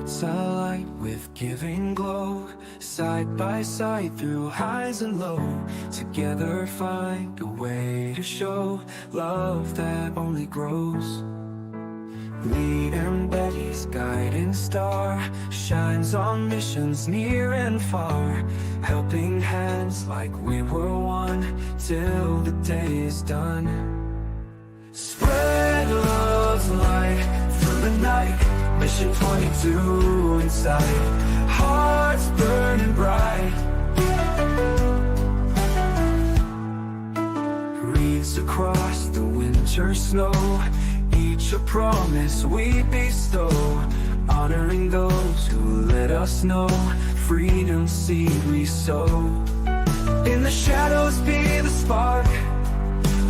hearts alight with giving glow, side by side through highs and lows. Together find a way to show love that only grows. Me and Betty's guiding star shines on missions near and far, helping hands like we were one till the day is done. Spread love's light through the night, mission 22 in sight, hearts burning bright. Wreaths across the winter snow, each a promise we bestow, honoring those who let us know freedom's seed we sow. In the shadows be the spark,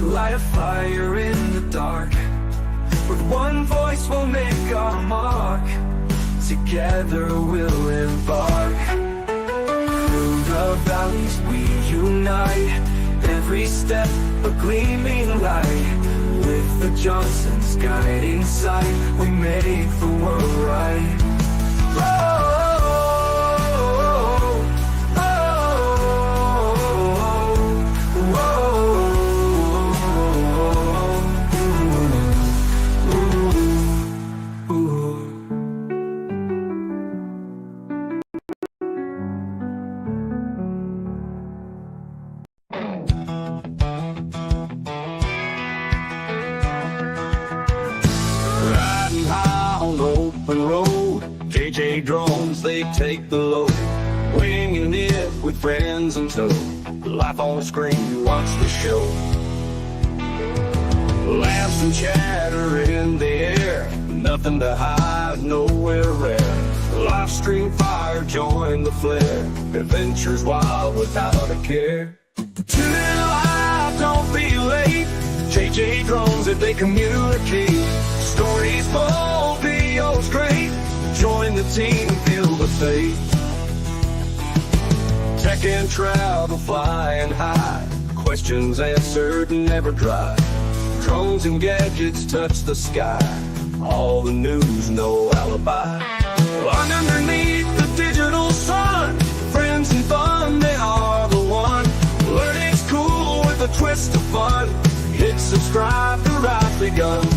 light a fire in the dark. With one voice we'll make our mark, together we'll embark. Through the valleys we unite, every step a gleaming light. With the Johnsons guiding sight, we make the world right. Oh, oh, oh, oh, oh. Riding high on the open road, JJDrones, they take the load. Winging it with friends in tow, life on the screen, watch the show. Laughs and chatter in the air, nothing to hide, nowhere rare. Live stream fire, join the flare, adventures wild without a care. Tune in live, don't be late, JJDrones if they communicate. Stories bold, videos great, join the team, feel the faith. Tech and travel, flying high, questions answered, never dry. Drones and gadgets touch the sky, all the news, no alibi. Underneath the digital sun, friends and fun, they are the one. Learning's cool with a twist of fun, hit subscribe, the ride begun.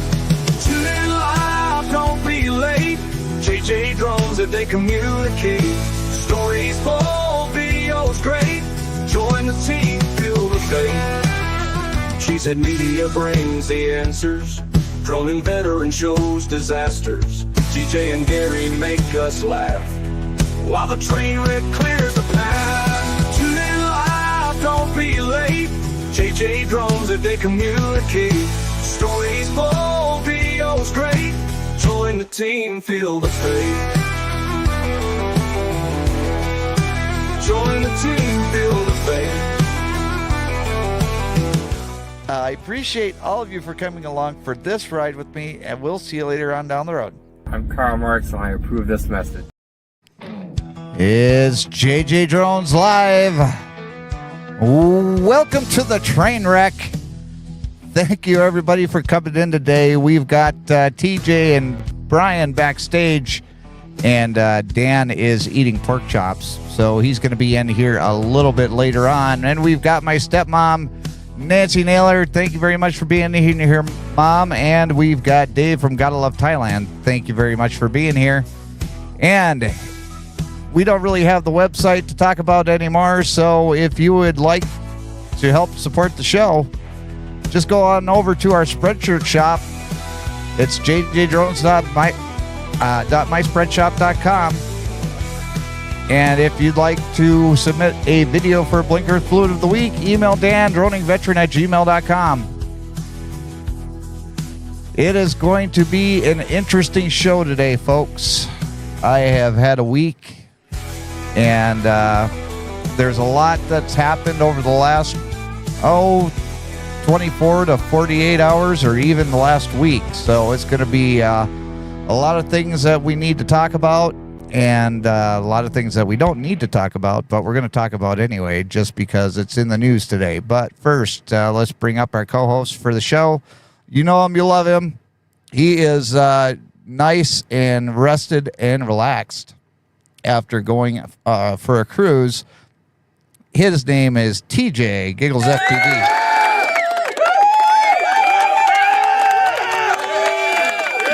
Tune in live, don't be late, JJDrones if they communicate. Stories bold, videos great, join the team, feel the faith. She said media brings the answers, drone and veteran shows disasters. DJ and Gary make us laugh, while the train wreck clears the path. Tune in live, don't be late, JJDrones if they communicate. Stories bold, videos great, join the team, feel the faith. Join the team, feel the faith. I appreciate all of you for coming along for this ride with me, and we'll see you later on down the road. I'm Karl Marx, and I approve this message. Is JJDrones live? Welcome to the train wreck. Thank you everybody for coming in today. We've got TJ and Brian backstage, and Dan is eating pork chops, so he's going to be in here a little bit later on. And we've got my stepmom, Nancy Naylor. Thank you very much for being in here, Mom. And we've got Dave from Gotta Love Thailand. Thank you very much for being here. And we don't really have the website to talk about anymore, so if you would like to help support the show, just go on over to our Spreadshirt shop. It's jjdrones.myspreadshop.com. And if you'd like to submit a video for Blink Earth Fluid of the Week, email Dan, droningveteran@gmail.com. It is going to be an interesting show today, folks. I have had a week, and there's a lot that's happened over the last, 24 to 48 hours, or even the last week. So it's going to be a lot of things that we need to talk about, and a lot of things that we don't need to talk about, but we're going to talk about anyway, just because it's in the news today. But first, let's bring up our co-host for the show. You know him, you love him. He is nice and rested and relaxed after going for a cruise. His name is TJ Giggles FTV.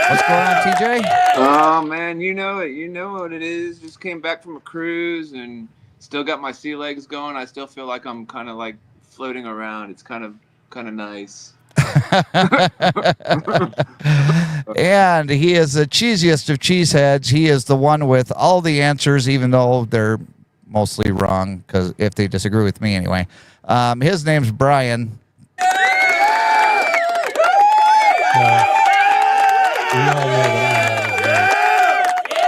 What's going on, TJ? Oh man, you know it. You know what it is. Just came back from a cruise and still got my sea legs going. I still feel like I'm kind of like floating around. It's kind of nice. And he is the cheesiest of cheeseheads. He is the one with all the answers, even though they're mostly wrong, because if they disagree with me anyway. His name's Brian. We all know that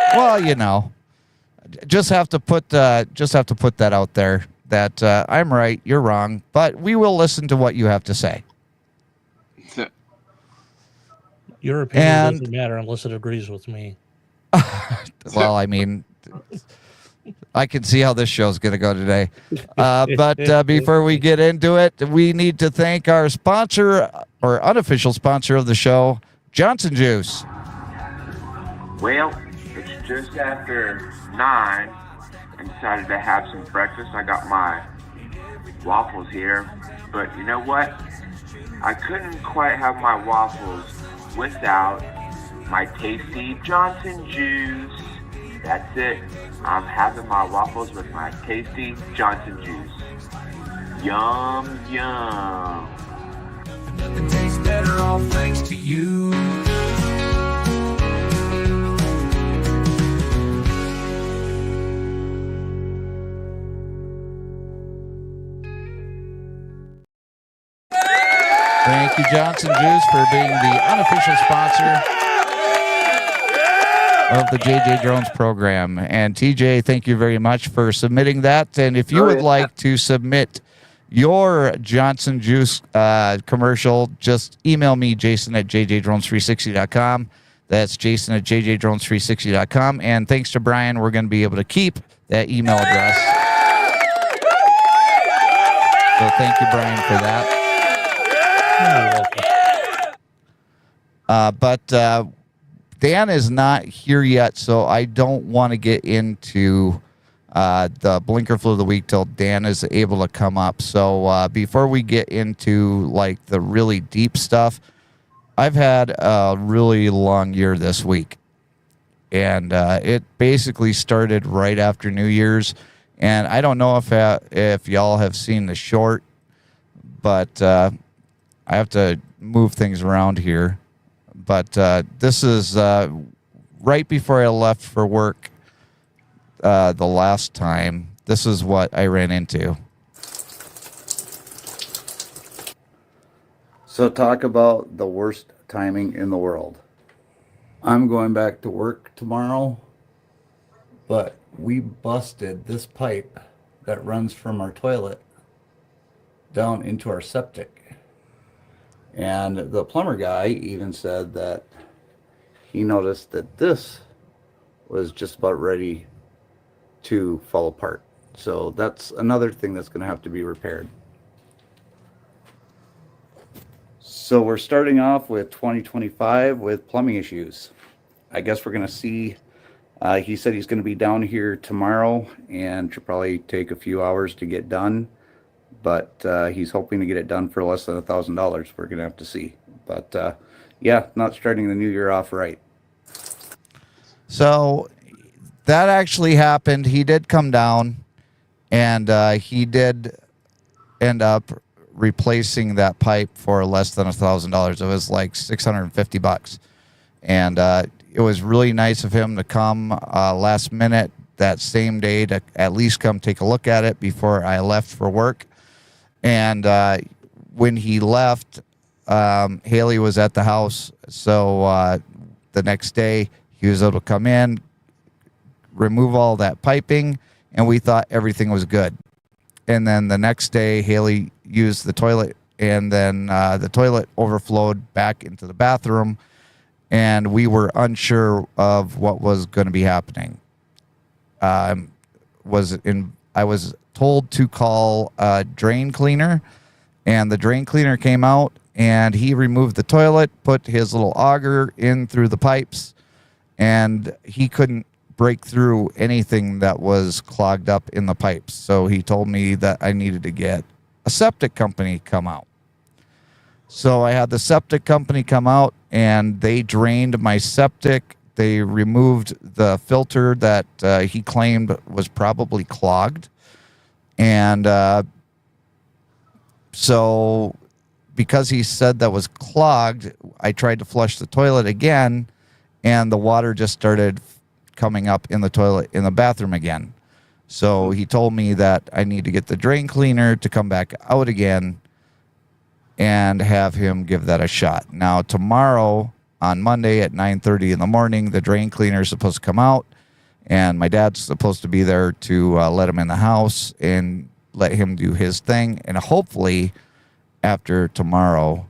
I'm right. Well, you know, just have to put that out there that I'm right, you're wrong, but we will listen to what you have to say. Your opinion doesn't matter unless it agrees with me. Well, I mean, I can see how this show's going to go today. But before we get into it, we need to thank our sponsor, or unofficial sponsor of the show, Johnson Juice. Well, it's just after 9. I decided to have some breakfast. I got my waffles here. But you know what? I couldn't quite have my waffles without my tasty Johnson Juice. That's it. I'm having my waffles with my tasty Johnson Juice. Yum, yum. Nothing tastes better, all thanks to you. Thank you, Johnson Juice, for being the unofficial sponsor of the JJDrones program. And TJ, thank you very much for submitting that. And if you would like to submit your Johnson Juice commercial, just email me, Jason at JJDrones360.com. That's Jason at JJDrones360.com. And thanks to Brian, we're going to be able to keep that email address. So thank you, Brian, for that. But Dan is not here yet, so I don't want to get into the blinker flu of the week till Dan is able to come up. So before we get into like the really deep stuff, I've had a really long year this week, and it basically started right after New Year's. And I don't know if y'all have seen the short, but I have to move things around here. But this is right before I left for work the last time. This is what I ran into. So talk about the worst timing in the world. I'm going back to work tomorrow, but we busted this pipe that runs from our toilet down into our septic. And the plumber guy even said that he noticed that this was just about ready to fall apart. So that's another thing that's going to have to be repaired. So we're starting off with 2025 with plumbing issues. I guess we're going to see, he said he's going to be down here tomorrow and should probably take a few hours to get done. But he's hoping to get it done for less than $1,000. We're going to have to see. But yeah, not starting the new year off right. So that actually happened. He did come down, and he did end up replacing that pipe for less than $1,000. It was like $650. And it was really nice of him to come last minute that same day to at least come take a look at it before I left for work. And when he left, Haley was at the house. So the next day, he was able to come in, remove all that piping, and we thought everything was good. And then the next day, Haley used the toilet, and then the toilet overflowed back into the bathroom, and we were unsure of what was going to be happening. I was told to call a drain cleaner, and the drain cleaner came out, and he removed the toilet, put his little auger in through the pipes, and he couldn't break through anything that was clogged up in the pipes. So he told me that I needed to get a septic company come out. So I had the septic company come out, and they drained my septic. They removed the filter that he claimed was probably clogged. And so because he said that was clogged, I tried to flush the toilet again, and the water just started coming up in the toilet in the bathroom again. So he told me that I need to get the drain cleaner to come back out again and have him give that a shot. Now, tomorrow on Monday at 9:30 in the morning, the drain cleaner is supposed to come out, and my dad's supposed to be there to let him in the house and let him do his thing. And hopefully after tomorrow,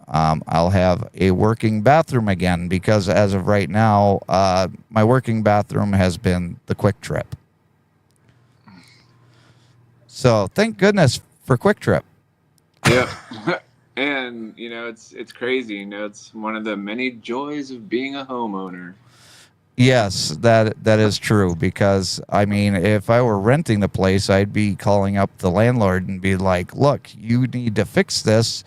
I'll have a working bathroom again, because as of right now, my working bathroom has been the Quick Trip. So thank goodness for Quick Trip. Yeah. And, it's crazy. It's one of the many joys of being a homeowner. Yes, that is true, because, I mean, if I were renting the place, I'd be calling up the landlord and be like, look, you need to fix this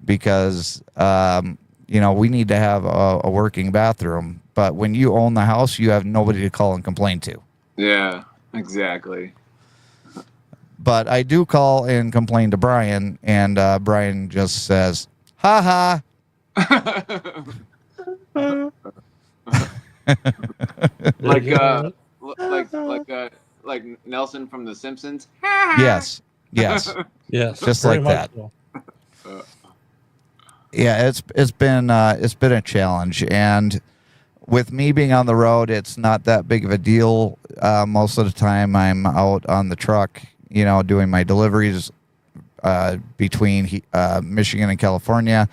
because, we need to have a working bathroom. But when you own the house, you have nobody to call and complain to. Yeah, exactly. But I do call and complain to Brian, and Brian just says, ha ha. like Nelson from The Simpsons. Yes. Yes, Just very like much that. so. Yeah, it's been a challenge, and with me being on the road, it's not that big of a deal. Most of the time, I'm out on the truck, doing my deliveries between Michigan and California.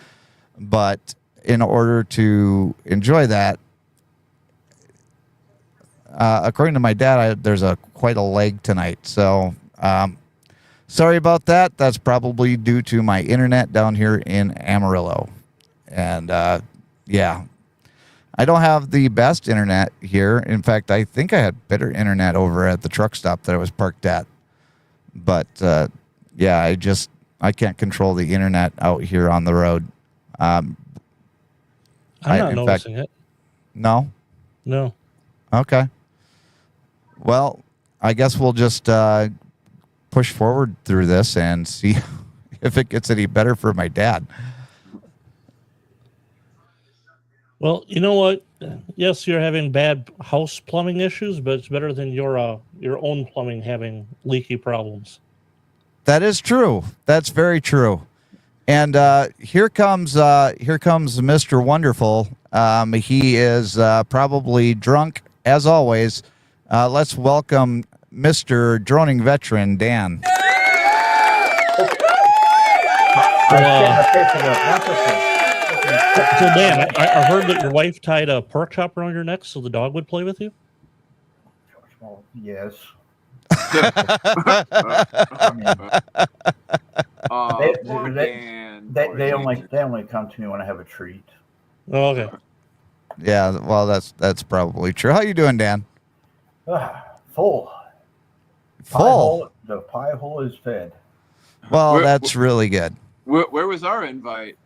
But in order to enjoy that, according to my dad, there's quite a leg tonight. So sorry about that. That's probably due to my internet down here in Amarillo. And yeah, I don't have the best internet here. In fact, I think I had better internet over at the truck stop that I was parked at. But yeah, I can't control the internet out here on the road. I'm not noticing it. No? No. Okay. Well, I guess we'll just push forward through this and see if it gets any better for my dad. Well, you know what? Yes, you're having bad house plumbing issues, but it's better than your own plumbing having leaky problems. That is true. That's very true. And here comes Mr. Wonderful. He is probably drunk as always. Let's welcome Mr. Droning Veteran, Dan. So Dan, I heard that your wife tied a pork chop around your neck so the dog would play with you? Well, yes. They only come to me when I have a treat. Oh, okay. Yeah, well, that's probably true. How you doing, Dan? Full. The pie hole is fed. Well, that's really good. Where was our invite?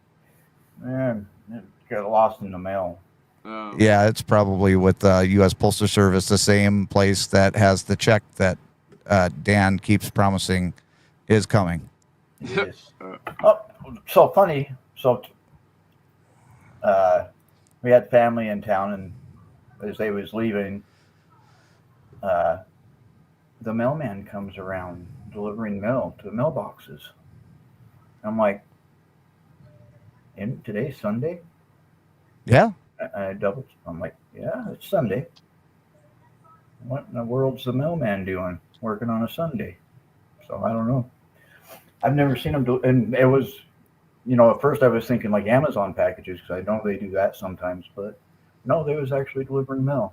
Man, it got lost in the mail. Yeah, it's probably with U.S. Postal Service, the same place that has the check that Dan keeps promising is coming. Yes. Oh, so funny. So we had family in town, and as they was leaving, the mailman comes around delivering mail to the mailboxes. I'm like, today's Sunday? Yeah. I'm like, yeah, it's Sunday. What in the world's the mailman doing working on a Sunday? So I don't know. I've never seen him do, and it was, at first I was thinking like Amazon packages, because I know they do that sometimes, but no, they was actually delivering mail.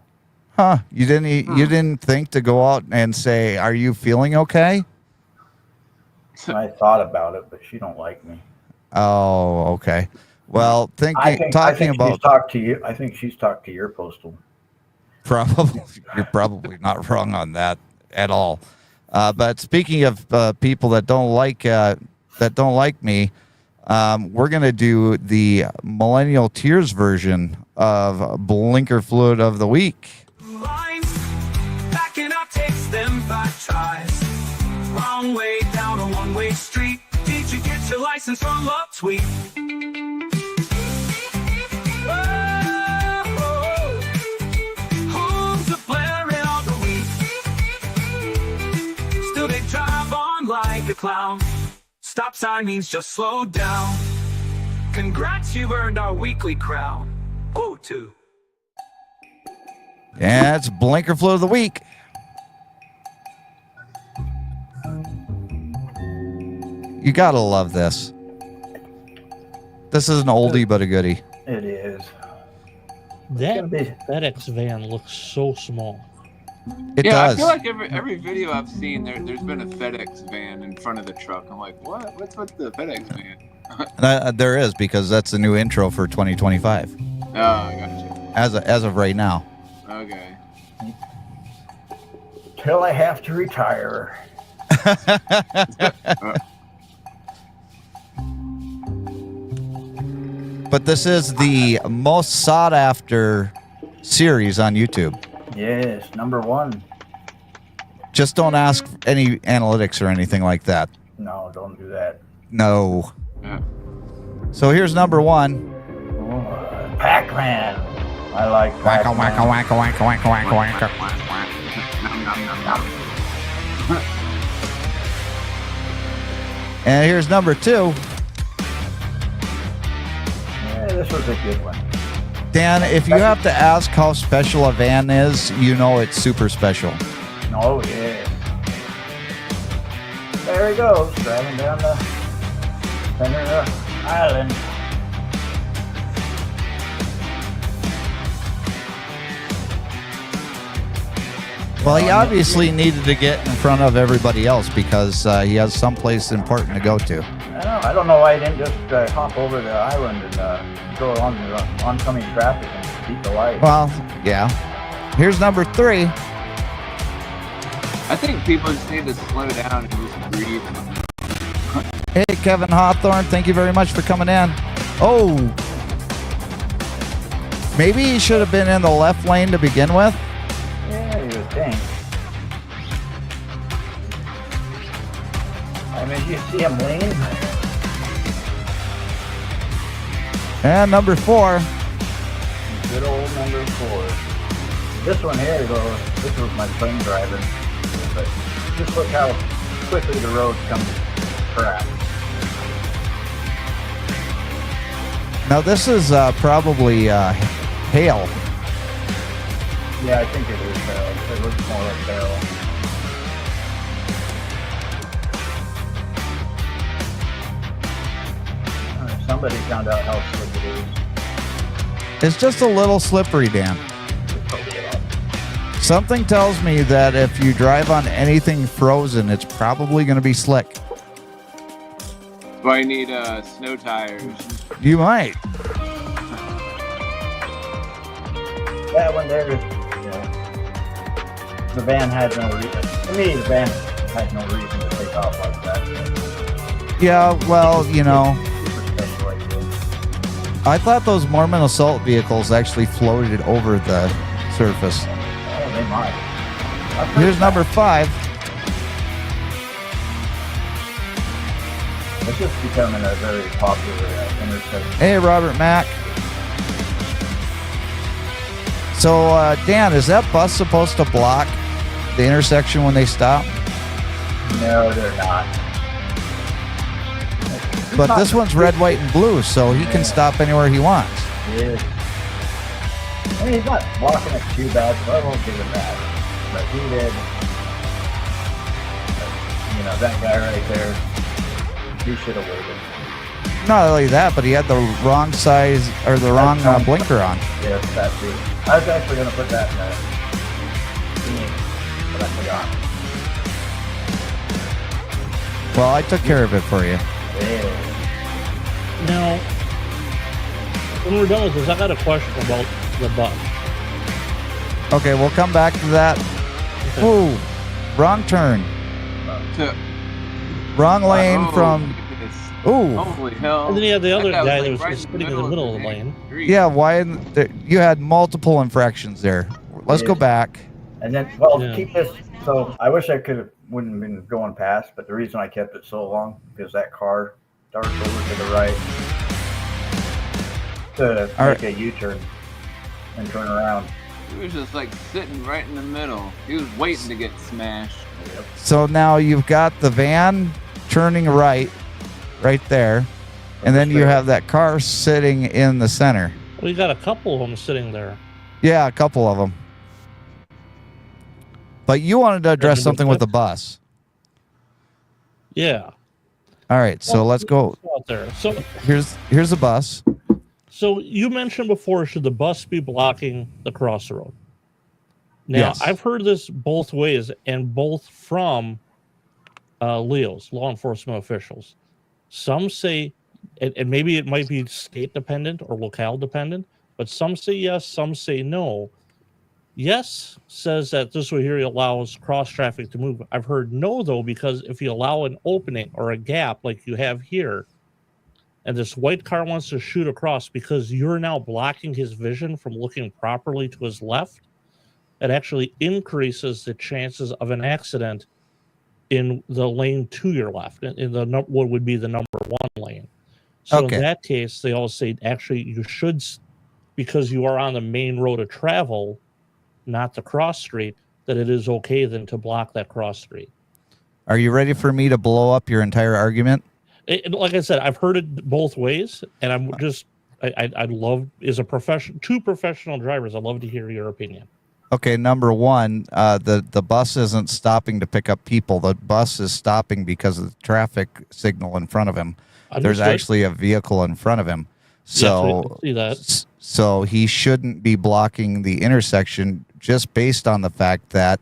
Huh? You didn't think to go out and say, "Are you feeling okay?" I thought about it, but she don't like me. Oh, okay. Well, I think she's talked to you. I think she's talked to your postal. You're probably not wrong on that at all. But speaking of people that don't like me, we're gonna do the Millennial Tears version of Blinker Fluid of the Week. Lines, backing up takes them 5 tries. Wrong way down a one-way street. Did you get your license from Love Tweet? Homes are blaring all the week. Still they drive on like a clown. Stop sign means just slow down. Congrats, you've earned our weekly crown. Oh, too. Yeah, it's Blinker Fluid of the Week. You gotta love this. This is an oldie but a goodie. It is. That FedEx van looks so small. It Yeah, does. I feel like every video I've seen, there's been a FedEx van in front of the truck. I'm like, what? What's with the FedEx van? There is, because that's the new intro for 2025. Oh, I gotcha. As of right now. Okay. Till I have to retire. But this is the most sought after series on YouTube. Yes, #1. Just don't ask any analytics or anything like that. No, don't do that. No. Yeah. So here's #1. Oh, Pac-Man. I like Wacka, Pac-Man. wacka, wacka, wacka, wacka, wacka, wacka. And here's #2. Yeah, this was a good one. Dan, if you have to ask how special a van is, you know it's super special. Oh, yeah. There he goes, driving down the center of the island. Well, he obviously needed to get in front of everybody else because he has someplace important to go to. I don't know why he didn't just hop over the island and go along the oncoming traffic and beat the light. Well, yeah. Here's #3. I think people just need to slow down and just breathe. Hey, Kevin Hawthorne, thank you very much for coming in. Oh, maybe he should have been in the left lane to begin with. Yeah, you would think. I mean, you see him lean? And #4. Good old #4. This one here, though, this was my plane driving. But just look how quickly the roads come to crap. Now, this is probably hail. Yeah, I think it is hail. It looks more like hail. Somebody found out how slick it is. It's just a little slippery, Dan. Something tells me that if you drive on anything frozen, it's probably going to be slick. That's why you need snow tires. You might. That one there, you know, the van had no reason. To me, the van had no reason to take off like that. Yeah, well, you know, Super special like this. I thought those Mormon assault vehicles actually floated over the surface. Oh, they might. Here's #5. It's just becoming a very popular intersection. Hey, Robert Mack. So, Dan, is that bus supposed to block the intersection when they stop? No, they're not. But this one's red, white, and blue, so he can stop anywhere he wants. Yeah. I mean, he's not blocking it too bad, so I won't give him that. But he did. But, you know, that guy right there, he should have waited. Not only that, but he had the wrong size or the wrong blinker on. Yes, that too. I was actually going to put that in the scene, but I forgot. Well, I took care of it for you. Yeah. Now, when we're done with this, I got a question about the bus. Okay, we'll come back to that. Oh, wrong turn. Wrong lane from. Ooh. Holy hell. And then you had the other That guy was, that was right just sitting in the middle of the lane. Yeah, why? You had multiple infractions there. Let's go back. And then, Yeah. keep this. So I wish I wouldn't have been going past, but the reason I kept it so long because that car darts over to the right to make a U-turn and turn around. He was just like sitting right in the middle. He was waiting to get smashed. So now you've got the van turning right there, and then you have that car sitting in the center. We got a couple of them sitting there. Yeah, a couple of them. But you wanted to address something with the bus. Yeah. All right, so let's go. Out there. So here's the bus. So you mentioned before, should the bus be blocking the crossroad? Now, Yes. I've heard this both ways, and both from LEOs, law enforcement officials. Some say, and maybe it might be state dependent or locale dependent, but some say yes, some say no. Yes says that this way here allows cross traffic to move. I've heard no, though, because if you allow an opening or a gap like you have here, and this white car wants to shoot across because you're now blocking his vision from looking properly to his left, it actually increases the chances of an accident in the lane to your left, in the what would be the number one lane. So in that case, they all say actually you should, because you are on the main road of travel, not the cross street, that it is okay then to block that cross street. Are you ready for me to blow up your entire argument? Like I said, I've heard it both ways, and I'm just, I'd love, as a two professional drivers, I'd love to hear your opinion. Okay, number one, the bus isn't stopping to pick up people. The bus is stopping because of the traffic signal in front of him. Understood. There's actually a vehicle in front of him. So, see that. So he shouldn't be blocking the intersection just based on the fact that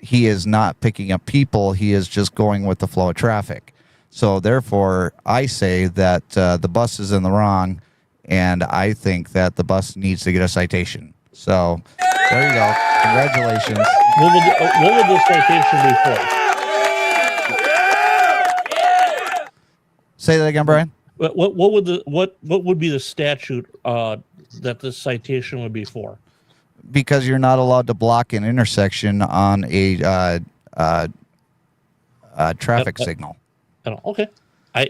he is not picking up people. He is just going with the flow of traffic. So therefore, I say that the bus is in the wrong, and I think that the bus needs to get a citation. So there you go. Congratulations. What would the citation be for? Say that again, Brian. What would be the statute that this citation would be for? Because you're not allowed to block an intersection on a traffic signal. Okay.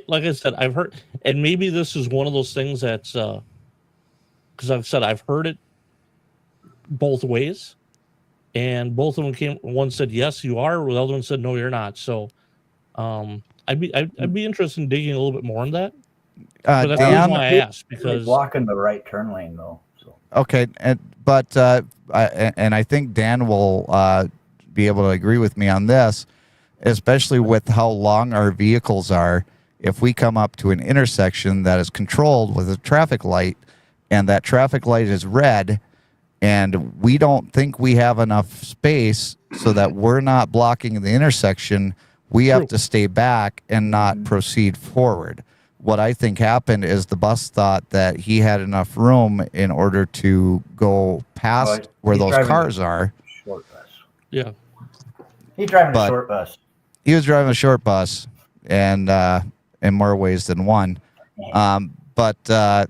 Like I said, I've heard, and maybe this is one of those things that's because I've said I've heard it both ways, and both of them came. One said yes, you are. The other one said no, you're not. So, I'd be interested in digging a little bit more on that. But that's the reason why I asked, because blocking the right turn lane though. So. Okay, but I think Dan will be able to agree with me on this, especially with how long our vehicles are. If we come up to an intersection that is controlled with a traffic light, and that traffic light is red, and we don't think we have enough space so that we're not blocking the intersection, we have to stay back and not proceed forward. What I think happened is the bus thought that he had enough room in order to go past where those cars are. Short bus. Yeah. He's driving a short bus. He was driving a short bus, and in more ways than one. And the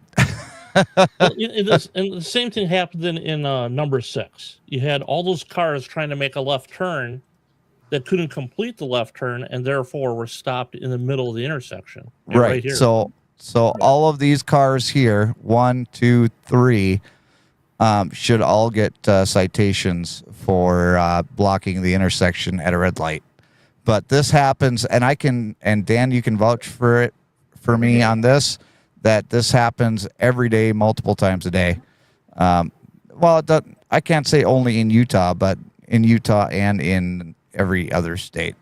same thing happened in number 6. You had all those cars trying to make a left turn that couldn't complete the left turn, and therefore were stopped in the middle of the intersection. Right. Here. So all of these cars here, 1, 2, 3, should all get citations for blocking the intersection at a red light. But this happens, and Dan, you can vouch for me on this, that this happens every day, multiple times a day. I can't say only in Utah, but in Utah and in every other state.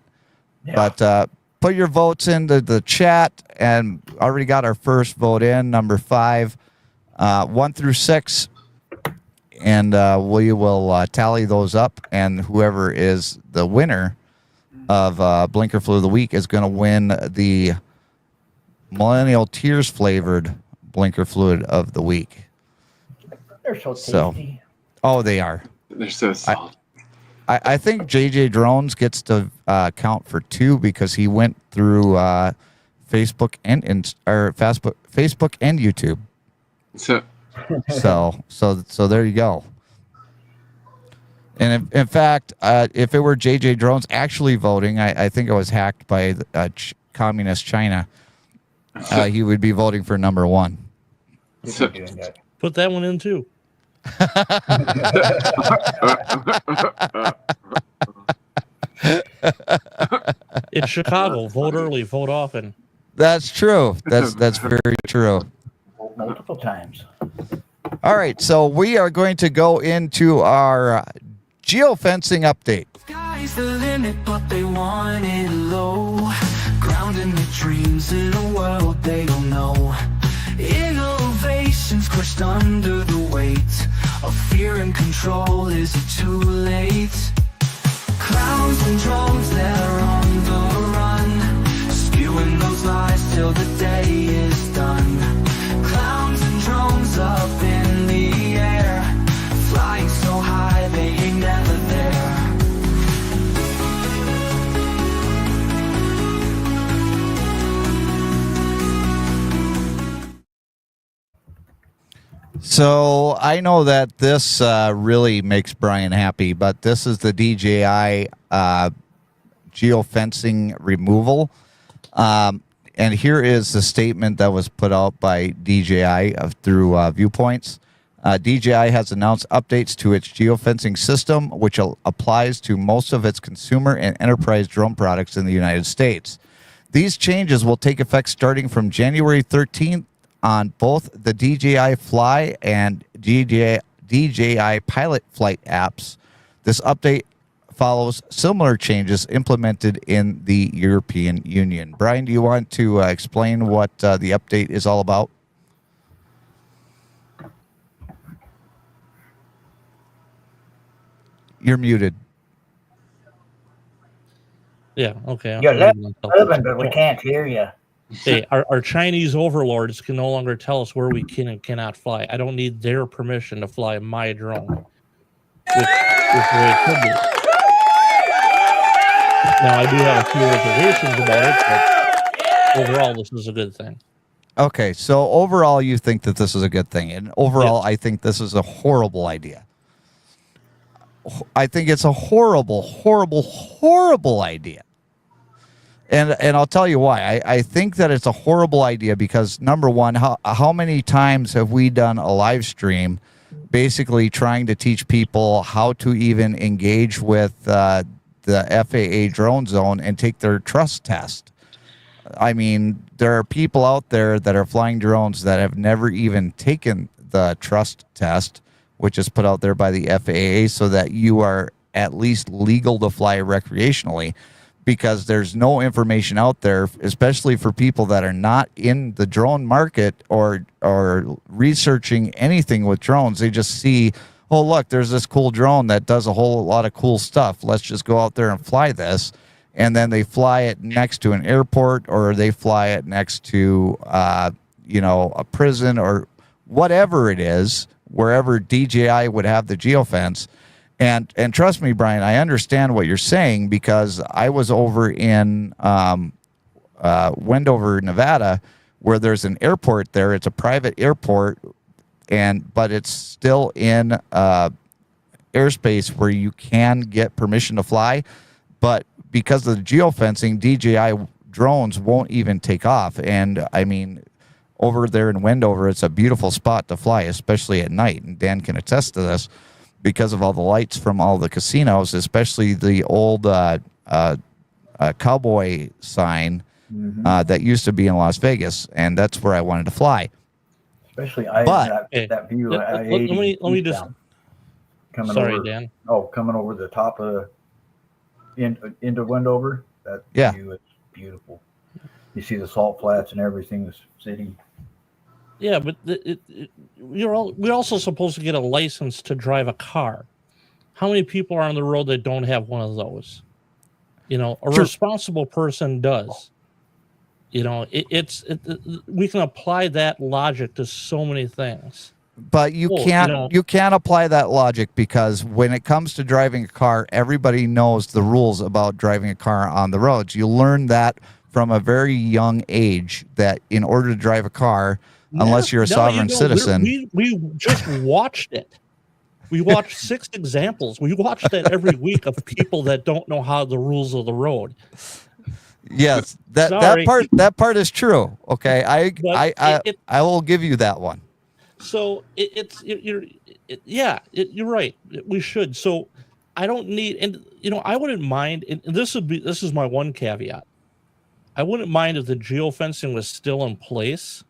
Yeah. But put your votes into the chat, and already got our first vote in, number 5, 1 through 6, and we will tally those up, and whoever is the winner of Blinker Fluid of the Week is going to win the Millennial Tears flavored Blinker Fluid of the Week. They're so tasty. Oh, they are. They're so soft. I think JJDrones gets to count for 2 because he went through Facebook and Facebook and YouTube. So there you go. And in fact, if it were JJDrones actually voting, I think it was hacked by communist China. He would be voting for number 1. Put that one in too. It's Chicago. Vote early, vote often. That's true. That's very true. Multiple times. All right, so we are going to go into our geofencing update. Sky's the limit, but they want it low. Grounding their dreams in a world they don't know. Innovations crushed under the weight of fear and control. Is it too late? Clouds and drones, they're on the run, spewing those lies till the day is done. Clouds and drones up in the air, flying so high they ain't never there. So I know that this really makes Brian happy, but this is the DJI geofencing removal. And here is the statement that was put out by DJI through Viewpoints. DJI has announced updates to its geofencing system, which applies to most of its consumer and enterprise drone products in the United States. These changes will take effect starting from January 13th on both the DJI Fly and DJI Pilot Flight apps. This update follows similar changes implemented in the European Union. Brian, do you want to explain what the update is all about? You're muted. Yeah, okay. You're living, but we can't hear you. Hey, our Chinese overlords can no longer tell us where we can and cannot fly. I don't need their permission to fly my drone, which is the way it could be. Now, I do have a few reservations about it, but overall, this is a good thing. Okay, so overall, you think that this is a good thing, and overall, I think this is a horrible idea. I think it's a horrible, horrible, horrible idea. And I'll tell you why. I think that it's a horrible idea because, number one, how many times have we done a live stream basically trying to teach people how to even engage with the FAA drone zone and take their trust test? I mean, there are people out there that are flying drones that have never even taken the trust test, which is put out there by the FAA so that you are at least legal to fly recreationally. Because there's no information out there, especially for people that are not in the drone market or researching anything with drones. They just see, oh, look, there's this cool drone that does a whole lot of cool stuff. Let's just go out there and fly this. And then they fly it next to an airport or they fly it next to, a prison or whatever it is, wherever DJI would have the geofence. And trust me, Brian, I understand what you're saying because I was over in Wendover, Nevada, where there's an airport there. It's a private airport, but it's still in airspace where you can get permission to fly. But because of the geofencing, DJI drones won't even take off. And I mean, over there in Wendover, it's a beautiful spot to fly, especially at night. And Dan can attest to this. Because of all the lights from all the casinos, especially the old cowboy sign that used to be in Las Vegas, and that's where I wanted to fly. Especially that view. Let me just. Sorry, Dan. Coming over the top of into Wendover. That view is beautiful. You see the salt flats and everything. The city. Yeah, but we're also supposed to get a license to drive a car. How many people are on the road that don't have one of those? A responsible person does. We can apply that logic to so many things. But you Well, can't you can't apply that logic, because when it comes to driving a car, everybody knows the rules about driving a car on the roads. You learn that from a very young age, that in order to drive a car, unless you're a sovereign citizen. We just watched it. We watched 6 examples. We watched that every week of people that don't know how the rules of the road. Yes, that part is true. Okay, I will give you that one. So you're right. We should. So I don't need, and I wouldn't mind. And this is my one caveat. I wouldn't mind if the geofencing was still in place,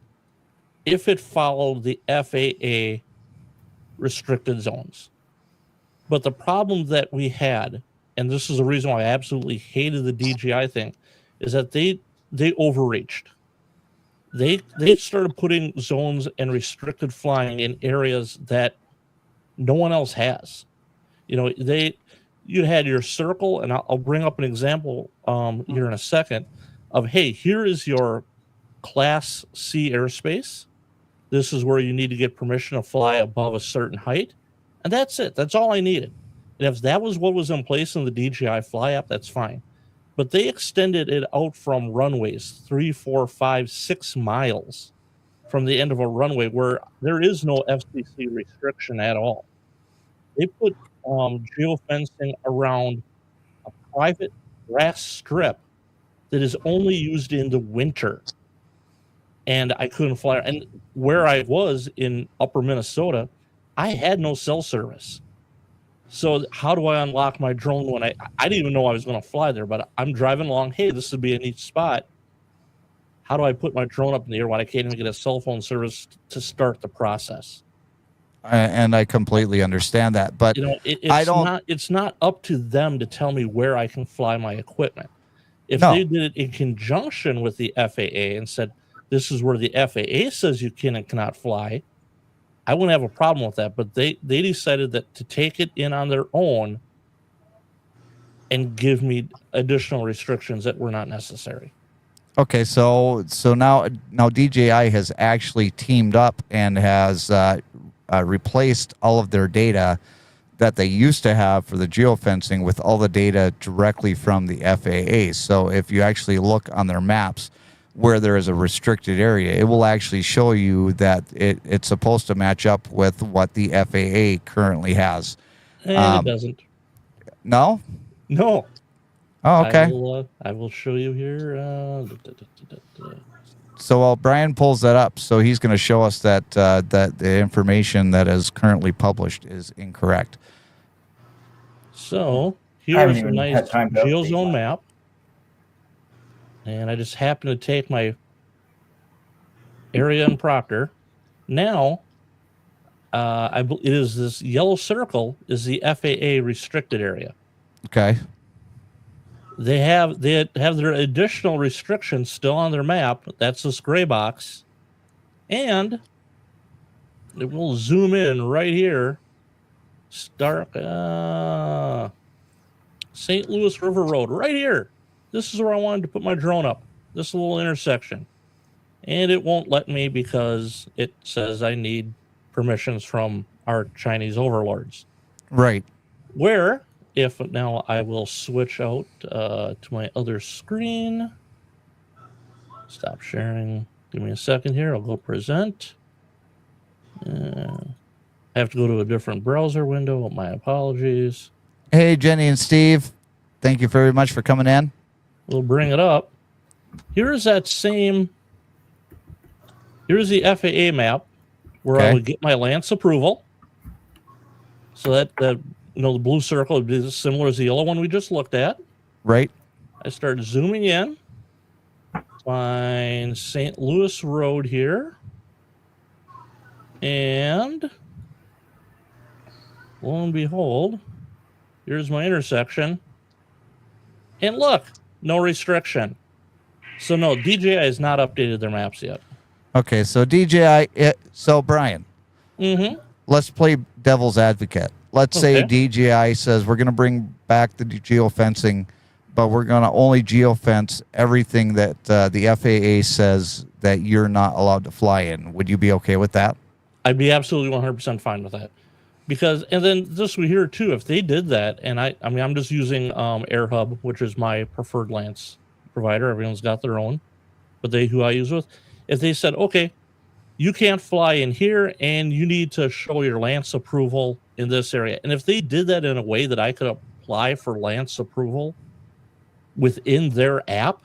if it followed the FAA restricted zones. But the problem that we had, and this is the reason why I absolutely hated the DJI thing, is that they overreached. They started putting zones and restricted flying in areas that no one else has. You had your circle, and I'll bring up an example here in a second of, hey, here is your Class C airspace. This is where you need to get permission to fly above a certain height, and that's it. That's all I needed. And if that was what was in place in the DJI Fly app, that's fine. But they extended it out from runways 3, 4, 5, 6 miles from the end of a runway where there is no FCC restriction at all. They put geofencing around a private grass strip that is only used in the winter. And I couldn't fly. And where I was in upper Minnesota, I had no cell service. So how do I unlock my drone when I didn't even know I was going to fly there, but I'm driving along. Hey, this would be a neat spot. How do I put my drone up in the air when I can't even get a cell phone service to start the process? And I completely understand that, but it's not up to them to tell me where I can fly my equipment. If they did it in conjunction with the FAA and said, this is where the FAA says you can and cannot fly, I wouldn't have a problem with that. But they decided that to take it in on their own and give me additional restrictions that were not necessary. Okay, so now DJI has actually teamed up and has replaced all of their data that they used to have for the geofencing with all the data directly from the FAA. So if you actually look on their maps where there is a restricted area, it will actually show you that it's supposed to match up with what the FAA currently has. And it doesn't. No? No. Oh, okay. I will show you here. So while Brian pulls that up, so he's going to show us that that the information that is currently published is incorrect. So here's a nice GeoZone map. And I just happen to take my area in Proctor. Now, it is this yellow circle is the FAA restricted area. Okay. They have their additional restrictions still on their map. That's this gray box. And we'll zoom in right here. Start St. Louis River Road right here. This is where I wanted to put my drone up, this little intersection. And it won't let me because it says I need permissions from our Chinese overlords. Right. Where, if now I will switch out to my other screen. Stop sharing. Give me a second here. I'll go present. I have to go to a different browser window. My apologies. Hey, Jenny and Steve. Thank you very much for coming in. We'll bring it up. Here's the FAA map where I would get my Lance approval. So that the blue circle would be similar as the yellow one we just looked at. Right. I start zooming in. Find St. Louis Road here. And lo and behold, here's my intersection. And look, no restriction. So no, DJI has not updated their maps yet. Okay, so DJI. So Brian, let's play devil's advocate. Let's say DJI says we're going to bring back the geofencing, but we're going to only geofence everything that the FAA says that you're not allowed to fly in. Would you be okay with that? I'd be absolutely 100% fine with that. Because, and then this we hear too, if they did that, and I mean, I'm just using AirHub, which is my preferred Lance provider. Everyone's got their own, but who I use with. If they said, okay, you can't fly in here and you need to show your Lance approval in this area. And if they did that in a way that I could apply for Lance approval within their app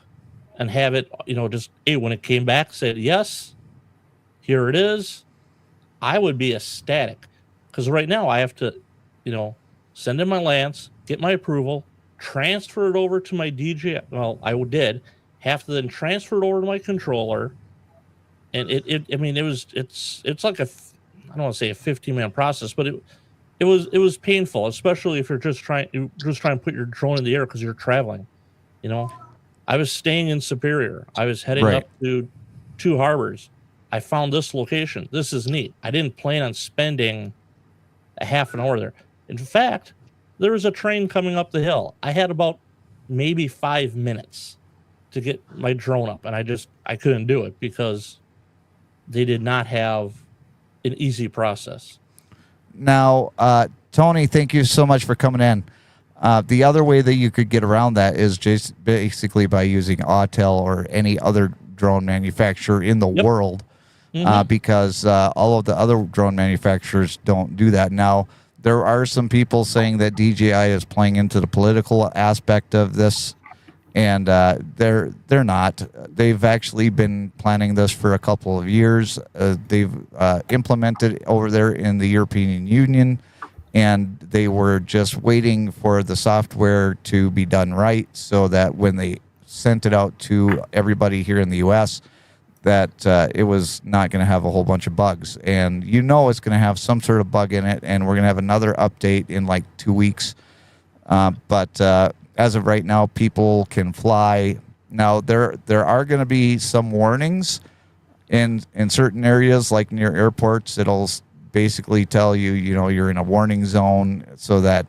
and have it, just, hey, when it came back, said, yes, here it is, I would be ecstatic. Because right now I have to, send in my Lance, get my approval, transfer it over to my DJI. Well, I did have to then transfer it over to my controller. And it's like I don't want to say a 15-minute process, but it was painful, especially if you're just trying to put your drone in the air because you're traveling. I was staying in Superior. I was heading up to Two Harbors. I found this location. This is neat. I didn't plan on spending a half an hour there. In fact, there was a train coming up the hill. I had about maybe 5 minutes to get my drone up, and I couldn't do it because they did not have an easy process. Now, Tony, thank you so much for coming in. The other way that you could get around that is just basically by using Autel or any other drone manufacturer in the world, because all of the other drone manufacturers don't do that. Now, there are some people saying that DJI is playing into the political aspect of this, and they're not. They've actually been planning this for a couple of years. They've implemented over there in the European Union, and they were just waiting for the software to be done right so that when they sent it out to everybody here in the U.S., that it was not going to have a whole bunch of bugs. And it's going to have some sort of bug in it, and we're going to have another update in like 2 weeks. But as of right now, people can fly. Now, there are going to be some warnings in certain areas, like near airports. It'll basically tell you, you're in a warning zone so that,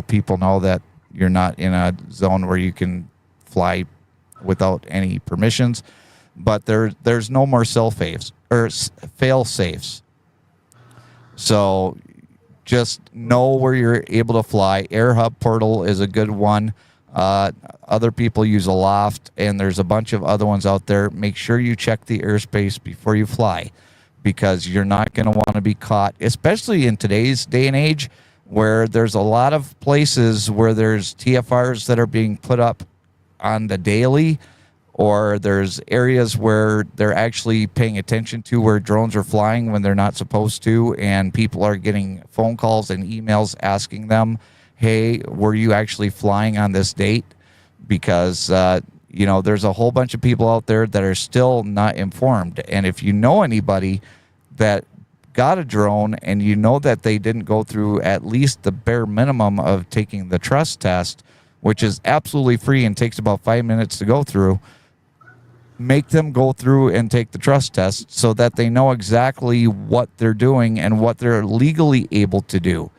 people know that you're not in a zone where you can fly without any permissions. But there's no more fail safes. So just know where you're able to fly. AirHub Portal is a good one. Other people use Aloft, and there's a bunch of other ones out there. Make sure you check the airspace before you fly, because you're not going to want to be caught, especially in today's day and age where there's a lot of places where there's TFRs that are being put up on the daily, or there's areas where they're actually paying attention to where drones are flying when they're not supposed to, and people are getting phone calls and emails asking them, hey, were you actually flying on this date? Because, there's a whole bunch of people out there that are still not informed. And if you know anybody that got a drone and you know that they didn't go through at least the bare minimum of taking the trust test, which is absolutely free and takes about 5 minutes to go through, make them go through and take the trust test so that they know exactly what they're doing and what they're legally able to do.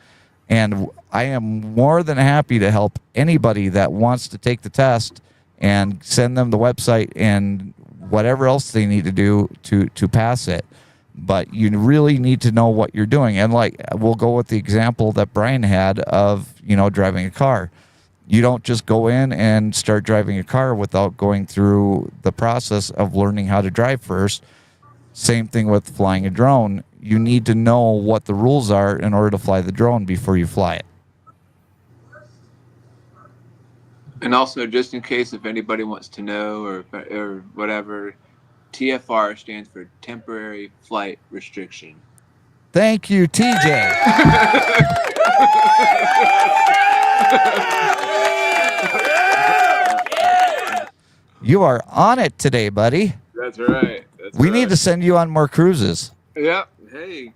And I am more than happy to help anybody that wants to take the test and send them the website and whatever else they need to do to pass it. But you really need to know what you're doing. And we'll go with the example that Brian had of, driving a car. You don't just go in and start driving a car without going through the process of learning how to drive first. Same thing with flying a drone. You need to know what the rules are in order to fly the drone before you fly it. And also, just in case if anybody wants to know or whatever, TFR stands for Temporary Flight Restriction. Thank you, TJ. You are on it today, buddy. That's right. We need to send you on more cruises. Yep. Hey,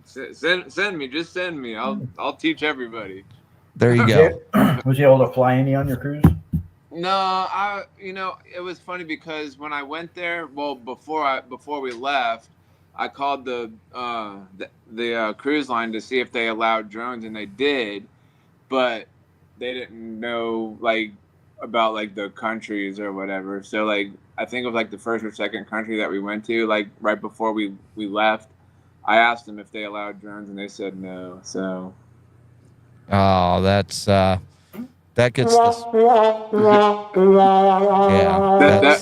send me. Just send me. I'll teach everybody. There you go. Was you able to fly any on your cruise? No, it was funny because when I went there, well, before we left, I called the cruise line to see if they allowed drones, and they did, but they didn't know about the countries or whatever. So I think of the first or second country that we went to, right before we left, I asked them if they allowed drones, and they said no. So Oh, that's that gets this. Yeah,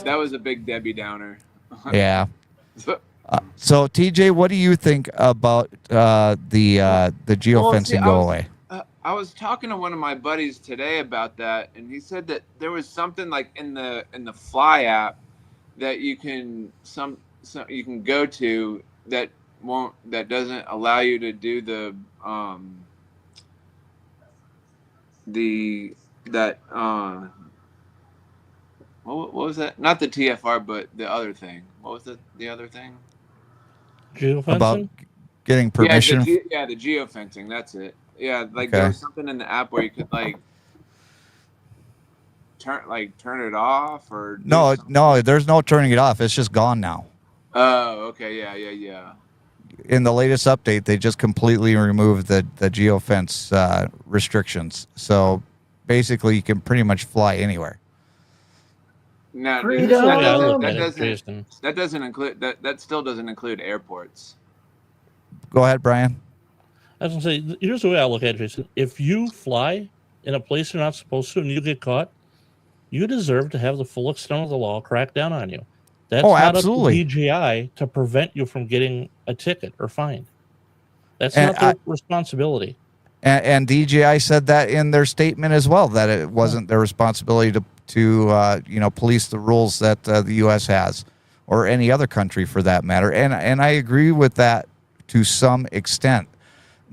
that was a big Debbie Downer. yeah. So TJ, what do you think about the geofencing go away? I was talking to one of my buddies today about that, and he said that there was something like in the Fly app that you can you can go to that doesn't allow you to do the what was that? Not the TFR, but the other thing. What was the other thing? Geofencing? About getting permission. Yeah, the geofencing. That's it. Yeah, like Okay. there was something in the app where you could like turn it off or No, there's no turning it off. It's just gone now. Oh, okay, yeah. In the latest update, they just completely removed the geofence restrictions. So basically, you can pretty much fly anywhere. No, that doesn't include that still doesn't include airports. Go ahead, Brian. I was gonna say, here's the way I look at it, Jason. If you fly in a place you're not supposed to and you get caught, you deserve to have the full extent of the law crack down on you. That's not absolutely. up to DJI to prevent you from getting a ticket or fined. That's not their responsibility. And DJI said that in their statement as well, that it wasn't their responsibility to police the rules that the U.S. has, or any other country for that matter. And I agree with that to some extent.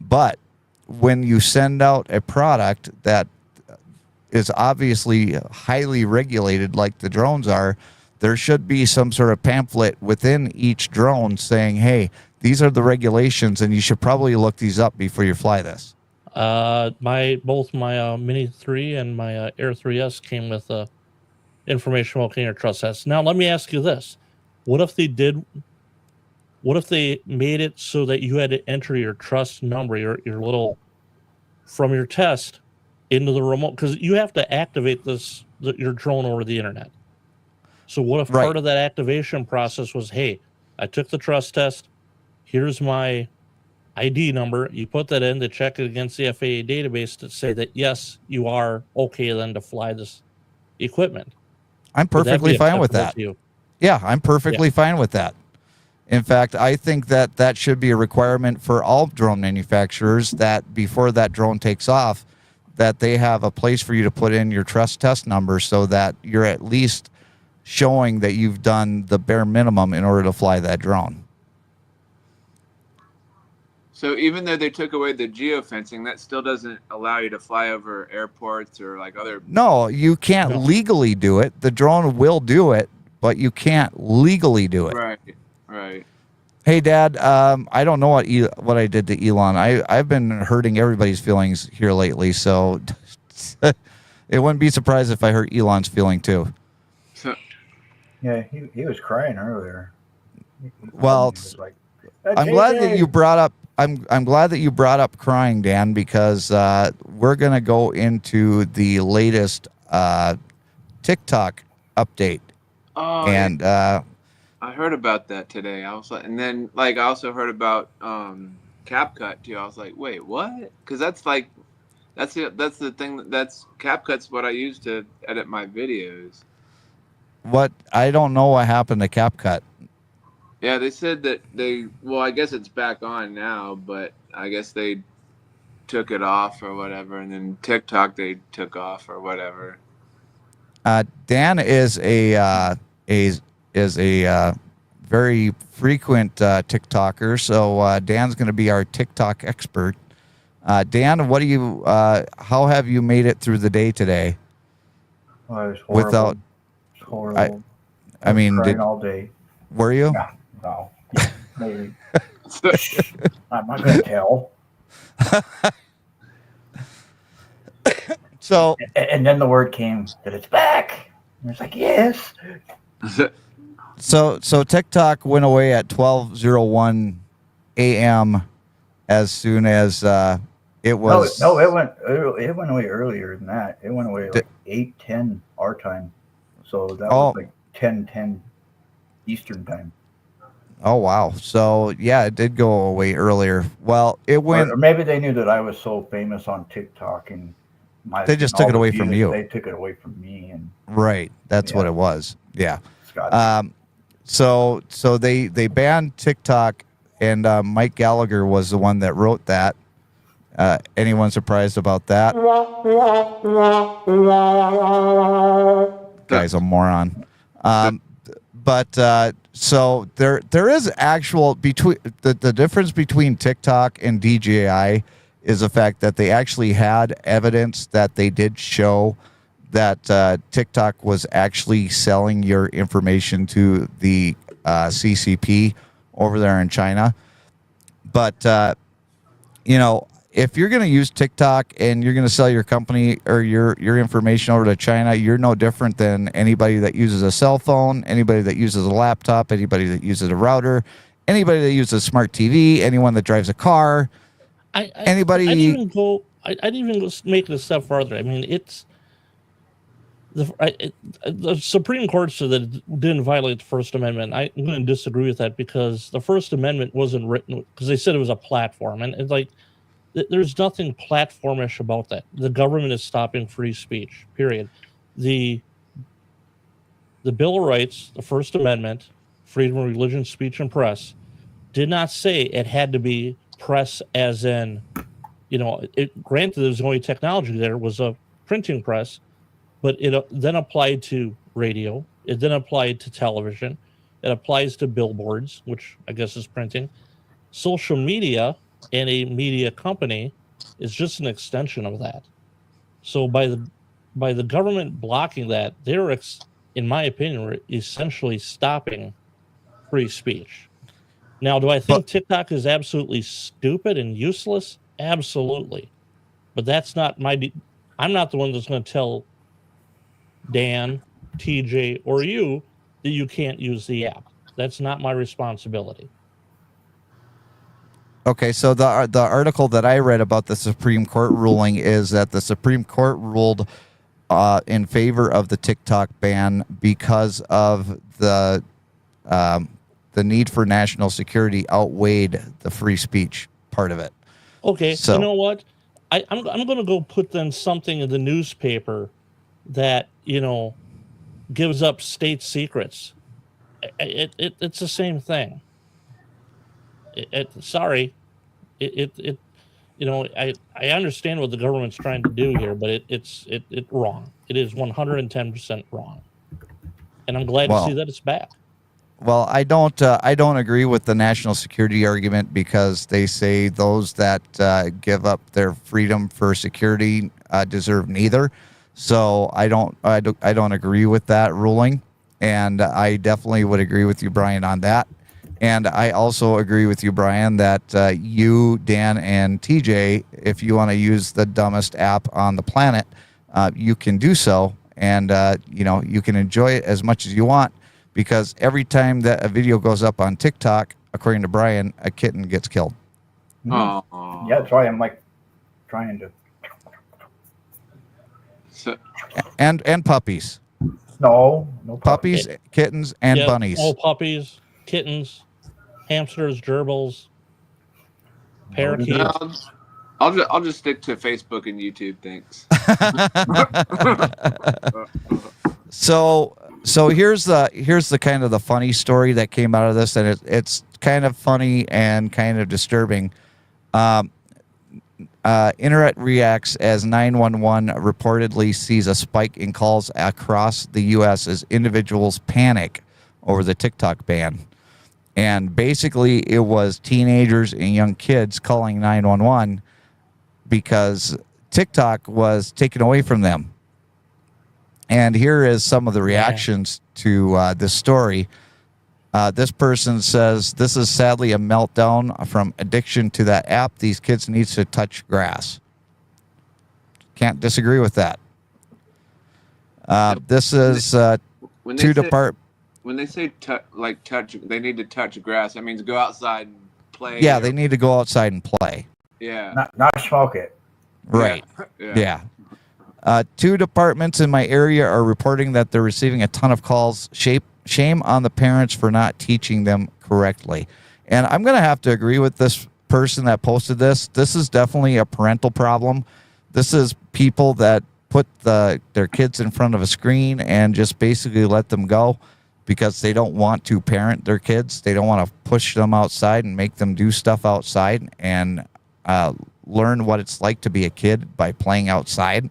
But when you send out a product that is obviously highly regulated, like the drones are, there should be some sort of pamphlet within each drone saying, hey, these are the regulations, and you should probably look these up before you fly this. Both my Mini 3 and my Air 3S came with information about your trust tests. Now, let me ask you this. What if they made it so that you had to enter your trust number, your little, from your test into the remote? Because you have to activate your drone over the internet. So what if part of that activation process was, hey, I took the trust test, here's my ID number, you put that in to check it against the FAA database to say that, yes, you are okay then to fly this equipment. I'm perfectly fine with that. Yeah, I'm perfectly fine with that. In fact, I think that should be a requirement for all drone manufacturers, that before that drone takes off, that they have a place for you to put in your trust test number so that you're at least showing that you've done the bare minimum in order to fly that drone. So even though they took away the geofencing, that still doesn't allow you to fly over airports or like other... No, you can't legally do it. The drone will do it, but you can't legally do it. Right. Hey, Dad, I don't know what I did to Elon. I've been hurting everybody's feelings here lately, so it wouldn't be surprised if I hurt Elon's feeling too. Yeah, he was crying earlier. Well, I'm glad that you brought up. I'm glad that you brought up crying, Dan, because we're gonna go into the latest TikTok update. Oh, and I heard about that today. I was like, and then I also heard about CapCut too. I was like, wait, what? Because that's the thing. That's CapCut's what I use to edit my videos. What? I don't know what happened to CapCut. Yeah, they said that I guess it's back on now, but I guess they took it off or whatever, and then TikTok they took off or whatever. Dan is a very frequent TikToker, so Dan's going to be our TikTok expert. Dan, how have you made it through the day today? Oh, it was horrible. Without, it's horrible. I mean, all day. Were you? No, maybe. I'm not gonna tell. So, and then the word came that it's back. And it's like, yes. So TikTok went away at 12:01 a.m. as soon as it was. No, it went away earlier than that. It went away like 8:10 our time. So that was like 10:10 Eastern time. Oh wow. So yeah, it did go away earlier. Well, it went. Or maybe they knew that I was so famous on TikTok and They just took it away from you. They took it away from me, and Right. That's what it was. Yeah. Scott. So they banned TikTok, and Mike Gallagher was the one that wrote that. Anyone surprised about that? Guy's a moron. But so there is actual between the difference between TikTok and DJI is the fact that they actually had evidence that they did show that TikTok was actually selling your information to the CCP over there in China. But if you're going to use TikTok and you're going to sell your company or your information over to China, you're no different than anybody that uses a cell phone, anybody that uses a laptop, anybody that uses a router, anybody that uses a smart TV, anyone that drives a car. Anybody? I'd even go make it a step further. I mean, it's the Supreme Court said that it didn't violate the First Amendment. I'm going to disagree with that because the First Amendment wasn't written because they said it was a platform, and it's like there's nothing platformish about that. The government is stopping free speech. Period. The Bill of Rights, the First Amendment, freedom of religion, speech, and press, did not say it had to be press as in, granted there's only technology there was a printing press, but it then applied to radio, it then applied to television, it applies to billboards, which I guess is printing. Social media and a media company is just an extension of that. So by the government blocking that, they're in my opinion essentially stopping free speech. Now, do I think TikTok is absolutely stupid and useless? Absolutely. But that's not I'm not the one that's going to tell Dan, TJ, or you that you can't use the app. That's not my responsibility. Okay, so the article that I read about the Supreme Court ruling is that the Supreme Court ruled in favor of the TikTok ban because of the need for national security outweighed the free speech part of it. Okay, so you know what? I'm going to go put then something in the newspaper that gives up state secrets. It's the same thing. Sorry, I understand what the government's trying to do here, but it's wrong. It is 110% wrong, and I'm glad to see that it's back. Well, I don't agree with the national security argument because they say those that give up their freedom for security deserve neither. So I don't agree with that ruling, and I definitely would agree with you, Brian, on that. And I also agree with you, Brian, that you, Dan, and TJ, if you want to use the dumbest app on the planet, you can do so, and you can enjoy it as much as you want. Because every time that a video goes up on TikTok, according to Brian, a kitten gets killed. Yeah, that's why I'm trying to. And puppies. No puppies, kittens, and bunnies. Oh, puppies, kittens, hamsters, gerbils, parakeets. I'll just stick to Facebook and YouTube. Thanks. So here's the kind of the funny story that came out of this, and it's kind of funny and kind of disturbing. Internet reacts as 911 reportedly sees a spike in calls across the U.S. as individuals panic over the TikTok ban. And basically, it was teenagers and young kids calling 911 because TikTok was taken away from them. And here is some of the reactions to this story. This person says, this is sadly a meltdown from addiction to that app. These kids need to touch grass. Can't disagree with that. This is when they say touch, they need to touch grass. That means go outside and play. Yeah, they need to go outside and play. Yeah. Not smoke it. Right. Yeah. 2 departments in my area are reporting that they're receiving a ton of calls Shame on the parents for not teaching them correctly. And I'm going to have to agree with this person that posted this. This is definitely a parental problem. This is people that put their kids in front of a screen and just basically let them go because they don't want to parent their kids. They don't want to push them outside and make them do stuff outside and learn what it's like to be a kid by playing outside.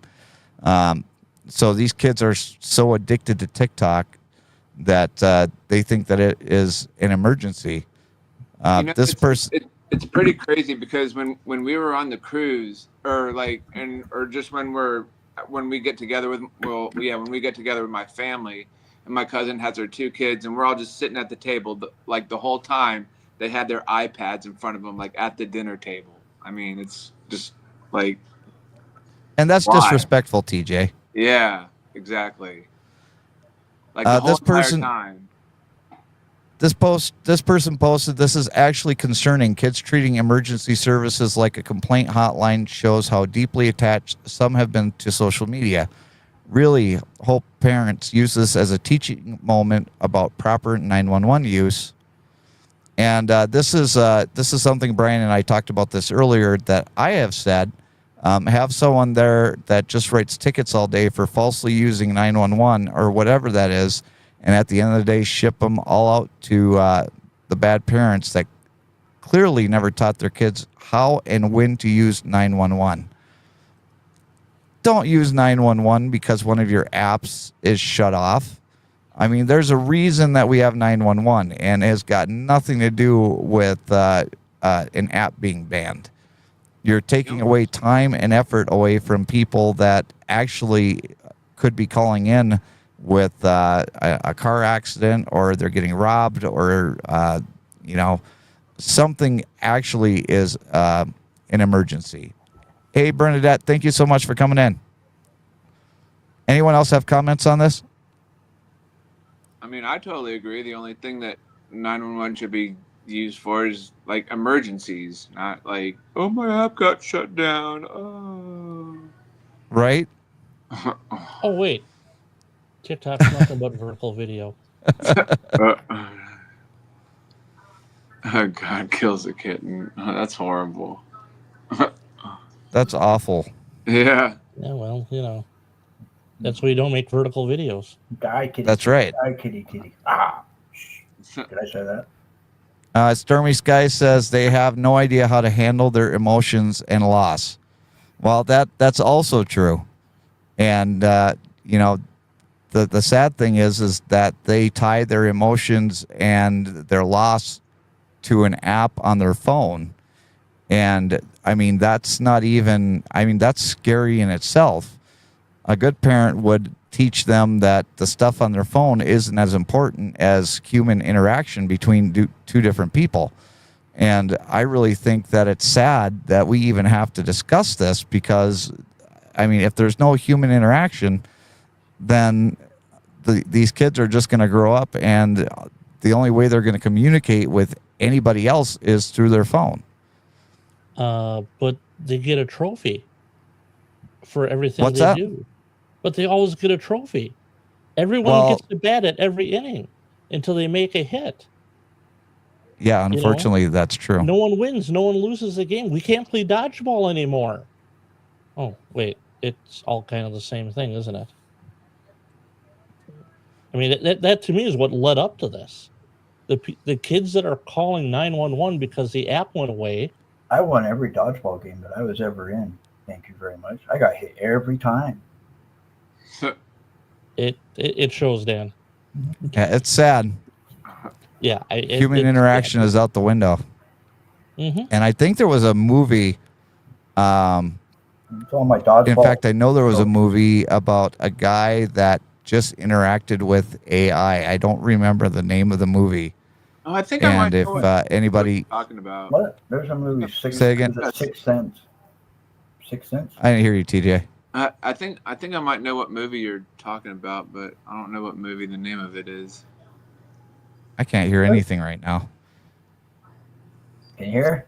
So these kids are so addicted to TikTok that they think that it is an emergency. This person, it's pretty crazy because when we were on the cruise, or just when we get together with when we get together with my family, and my cousin has her 2 kids, and we're all just sitting at the table, like the whole time they had their iPads in front of them, like at the dinner table. I mean, it's just like, and that's why? disrespectful, TJ. Yeah, exactly. Like the whole entire time. This person posted, this is actually concerning. Kids treating emergency services like a complaint hotline shows how deeply attached some have been to social media. Really hope parents use this as a teaching moment about proper 911 use. And this is something Brian and I talked about this earlier that I have said. Have someone there that just writes tickets all day for falsely using 911 or whatever that is, and at the end of the day, ship them all out to the bad parents that clearly never taught their kids how and when to use 911. Don't use 911 because one of your apps is shut off. I mean, there's a reason that we have 911, and it has got nothing to do with an app being banned. You're taking away time and effort away from people that actually could be calling in with a car accident, or they're getting robbed, or something actually is an emergency. Hey, Bernadette, thank you so much for coming in. Anyone else have comments on this? I mean, I totally agree. The only thing that 911 should be used for is like emergencies, not like, oh, my app got shut down. Oh. Right? Oh, wait. TikTok's nothing but vertical video. Oh, God kills a kitten. Oh, that's horrible. That's awful. Yeah. Yeah, well, that's why you don't make vertical videos. Die, kitty. That's right. Die, kitty, kitty. Ah. Did I say that? Stormy Sky says they have no idea how to handle their emotions and loss. Well, that's also true. And, the sad thing is that they tie their emotions and their loss to an app on their phone. And, I mean, that's scary in itself. A good parent would teach them that the stuff on their phone isn't as important as human interaction between two different people. And I really think that it's sad that we even have to discuss this because, I mean, if there's no human interaction, then these kids are just going to grow up, and the only way they're going to communicate with anybody else is through their phone. But they get a trophy for everything What's they that? do. But they always get a trophy. Everyone gets to bat at every inning until they make a hit. Yeah, unfortunately, that's true. No one wins. No one loses the game. We can't play dodgeball anymore. Oh, wait. It's all kind of the same thing, isn't it? I mean, that to me is what led up to this. The kids that are calling 911 because the app went away. I won every dodgeball game that I was ever in. Thank you very much. I got hit every time. It shows, Dan. Yeah, it's sad. Yeah, human interaction is out the window. Mm-hmm. And I think there was a movie. It's all my dodgeball. In fact, I know there was a movie about a guy that just interacted with AI. I don't remember the name of the movie. Oh, I think I might if know what anybody you're talking about. What? There's a movie. Say again. 6 Cents. 6 Cents. I didn't hear you, TJ. I think I might know what movie you're talking about, but I don't know what movie the name of it is. I can't hear anything right now. Can you hear?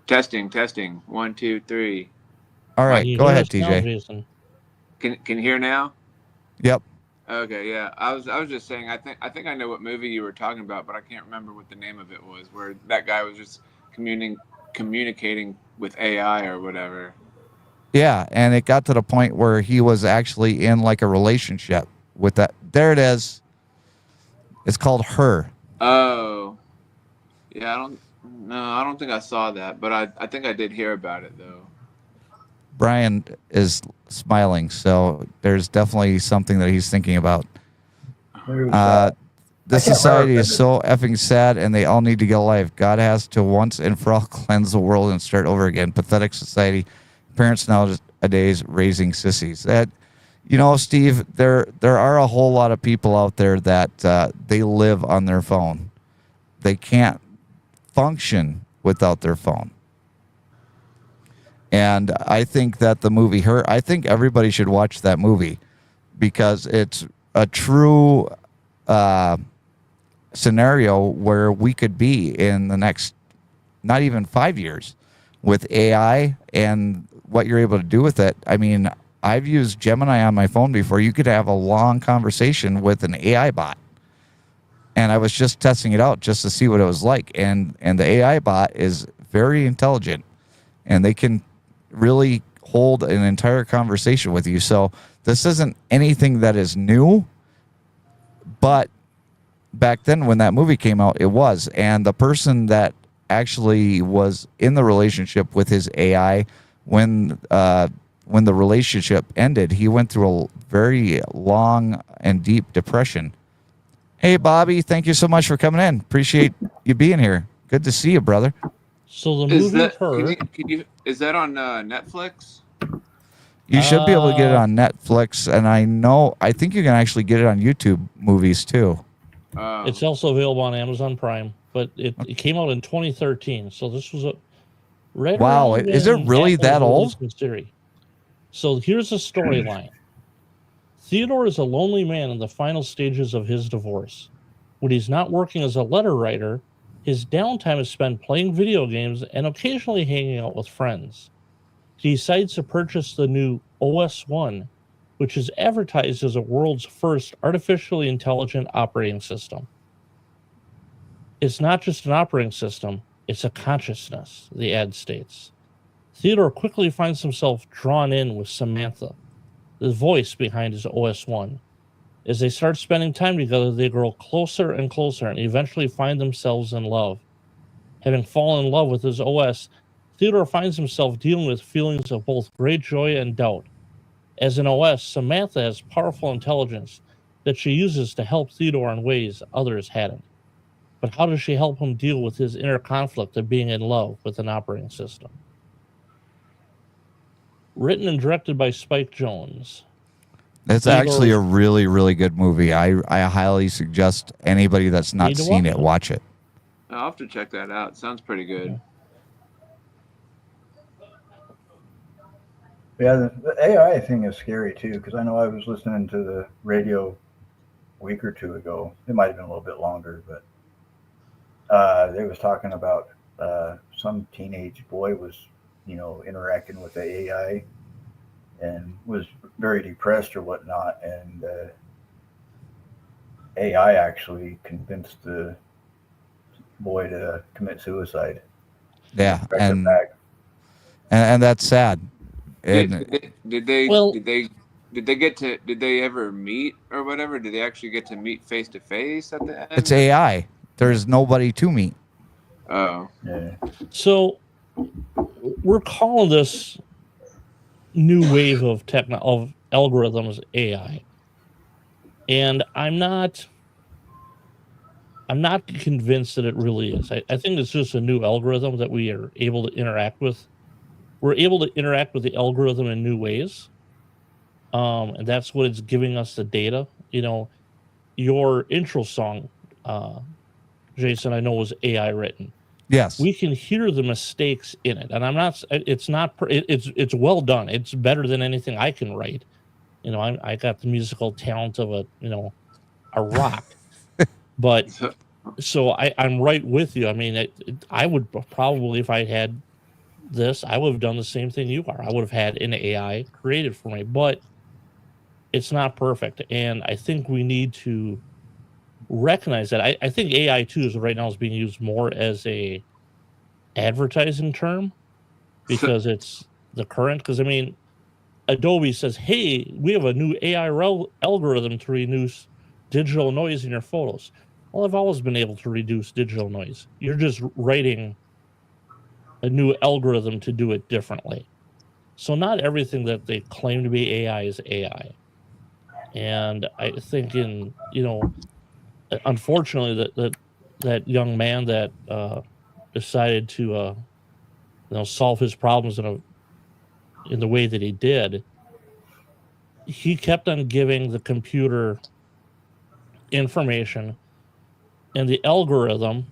Testing. 1, 2, 3. All right, go ahead, Now, TJ. Jason? Can you hear now? Yep. Okay, yeah. I was just saying. I think I know what movie you were talking about, but I can't remember what the name of it was. Where that guy was just communicating with AI or whatever. Yeah, and it got to the point where he was actually in like a relationship with that. There it is. It's called Her. Oh, yeah. I don't think I saw that, but I think I did hear about it though. Brian is smiling, so there's definitely something that he's thinking about. This society is so effing sad, and they all need to get a life. God has to once and for all cleanse the world and start over again. Pathetic society. Parents nowadays raising sissies. That, you know, Steve, there are a whole lot of people out there that they live on their phone. They can't function without their phone. And I think that the movie Her, I think everybody should watch that movie because it's a true scenario where we could be in the next, not even 5 years, with AI and what you're able to do with it. I mean, I've used Gemini on my phone before. You could have a long conversation with an AI bot. And I was just testing it out just to see what it was like. And the AI bot is very intelligent, and they can really hold an entire conversation with you. So this isn't anything that is new, but back then when that movie came out, it was. And the person that actually was in the relationship with his AI, when the relationship ended, he went through a very long and deep depression. Hey, Bobby, thank you so much for coming in. Appreciate you being here. Good to see you, brother. So the movie Her, Is that on Netflix? You should be able to get it on Netflix, and I think you can actually get it on YouTube movies too. it's also available on Amazon Prime, but it came out in 2013. So this was Wow, is it really that old? Hysteria. So here's the storyline. Theodore is a lonely man in the final stages of his divorce. When he's not working as a letter writer, his downtime is spent playing video games and occasionally hanging out with friends. He decides to purchase the new OS1, which is advertised as the world's first artificially intelligent operating system. It's not just an operating system, it's a consciousness, the ad states. Theodore quickly finds himself drawn in with Samantha, the voice behind his OS1. As they start spending time together, they grow closer and closer and eventually find themselves in love. Having fallen in love with his OS, Theodore finds himself dealing with feelings of both great joy and doubt. As an OS, Samantha has powerful intelligence that she uses to help Theodore in ways others hadn't. But how does she help him deal with his inner conflict of being in love with an operating system? Written and directed by Spike Jonze. It's actually a really, really good movie. I highly suggest anybody that's not seen it, watch it. I'll have to check that out. Sounds pretty good. Yeah, the AI thing is scary too, because I know I was listening to the radio a week or two ago. It might have been a little bit longer, but they was talking about some teenage boy was, interacting with the AI and was very depressed or whatnot, and AI actually convinced the boy to commit suicide. Yeah, and that's sad. Did they ever meet or whatever? Did they actually get to meet face to face at the end? It's AI. There's nobody to meet. Oh. Yeah. So we're calling this new wave of of algorithms AI. And I'm not convinced that it really is. I think it's just a new algorithm that we are able to interact with. We're able to interact with the algorithm in new ways. And that's what it's giving us the data. Your intro song, Jason, I know was AI written. Yes. We can hear the mistakes in it. And it's well done. It's better than anything I can write. I got the musical talent of a rock. But so I'm right with you. I mean, I would probably, if I had this, I would have done the same thing you are. I would have had an AI created for me. But it's not perfect. And I think we need to recognize that. I think AI too right now is being used more as a advertising term because it's the current. Because I mean, Adobe says, "Hey, we have a new AI algorithm to reduce digital noise in your photos." Well, I've always been able to reduce digital noise. You're just writing a new algorithm to do it differently. So not everything that they claim to be AI is AI. And I think unfortunately, that young man that decided to solve his problems in the way that he did, he kept on giving the computer information, and the algorithm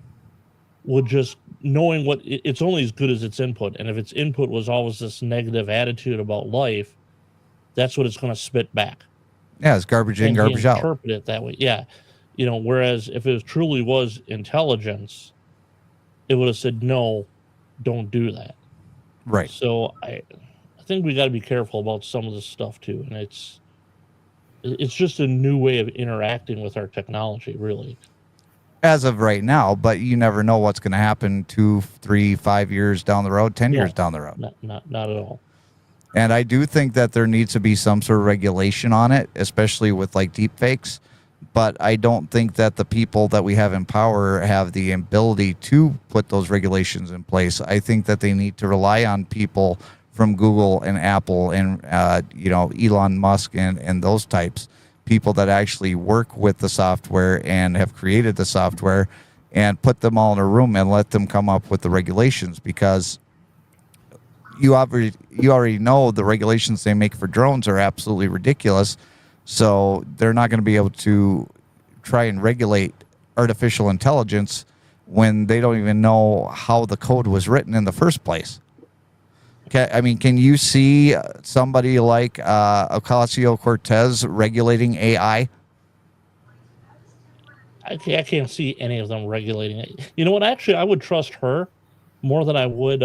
would just knowing what it's only as good as its input. And if its input was always this negative attitude about life, that's what it's going to spit back. Yeah, it's garbage in, garbage out. Interpret it that way. Yeah. Whereas if it truly was intelligence, it would have said, no, don't do that. Right. So I think we got to be careful about some of this stuff too. And it's just a new way of interacting with our technology, really. As of right now, but you never know what's going to happen 2, 3, 5 years down the road, 10 years down the road. Not at all. And I do think that there needs to be some sort of regulation on it, especially with like deep fakes. But I don't think that the people that we have in power have the ability to put those regulations in place. I think that they need to rely on people from Google and Apple and, Elon Musk and those types, people that actually work with the software and have created the software, and put them all in a room and let them come up with the regulations, because you already know the regulations they make for drones are absolutely ridiculous. So they're not going to be able to try and regulate artificial intelligence when they don't even know how the code was written in the first place. Okay, I mean, can you see somebody like Ocasio-Cortez regulating AI? I can't see any of them regulating it. You know what? Actually, I would trust her more than I would